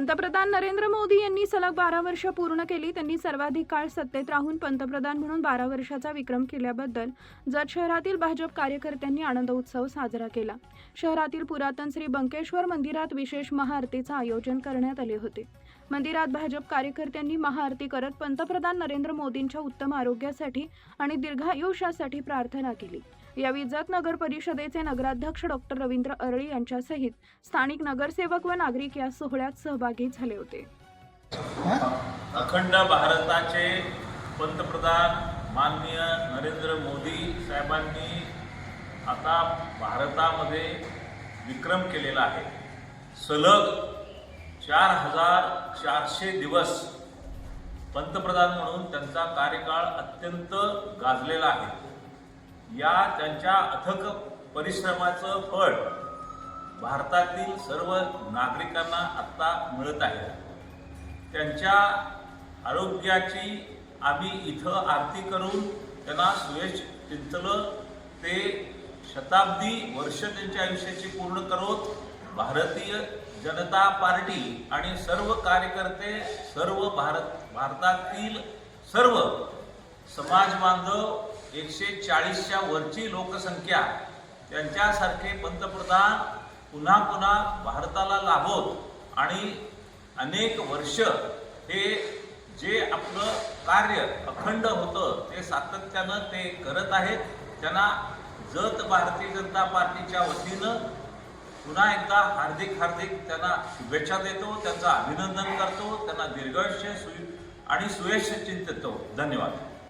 पंतप्रधान नरेंद्र मोदी यांनी सलग 12 वर्ष पूर्ण केली। त्यांनी सर्वाधिक काळ सत्तेत राहून पंतप्रधान म्हणून 12 वर्षाचा विक्रम केल्याबद्दल जत शहरातील भाजप कार्यकर्त्यांनी आनंद उत्सव साजरा केला। शहरातील पुरातन श्री बंकेश्वर मंदिरात विशेष महाआरतीचे आयोजन करण्यात आले होते। मंदिरात भाजप कार्यकर्त्यांनी महाआरती करत पंतप्रधान नरेंद्र मोदींच्या उत्तम आरोग्यासाठी आणि दीर्घायुष्यासाठी प्रार्थना केली। यावेळी जत नगर परिषदेचे नगराध्यक्ष डॉक्टर रवींद्र अरळी यांच्यासहित स्थानिक नगरसेवक व नागरिक या सोहळ्यात सहभागी झाले होते। अखंड भारताचे पंतप्रधान माननीय नरेंद्र मोदी साहेबांनी आता भारतामध्ये विक्रम केलेला आहे। सलग 4400 दिवस पंतप्रधान म्हणून त्यांचा कार्यकाळ अत्यंत गाजलेला आहे। या त्यांच्या अथक परिश्रमाचं फळ भारतातील सर्व नागरिकांना आता मिळत आहे। त्यांच्या आरोग्याची आम्ही इथं आरती करून त्यांना सुयश चिंतलं। ते शताब्दी वर्ष त्यांच्या आयुष्याची पूर्ण करोत भारतीय जनता पार्टी आणि सर्व कार्यकर्ते, सर्व भारतातील सर्व समाज बांधव, 140च्या वरची लोकसंख्या, त्यांच्यासारखे पंतप्रधान पुन्हा पुन्हा भारताला लाभोत आणि अनेक वर्ष हे जे आपलं कार्य अखंड होतं ते सातत्यानं ते करत आहेत। त्यांना जत भारतीय जनता पार्टीच्या वतीनं पुन्हा एकदा हार्दिक त्यांना शुभेच्छा देतो, त्यांचं अभिनंदन करतो, त्यांना दीर्घायुष्य आणि सुयश चिंतितो। धन्यवाद।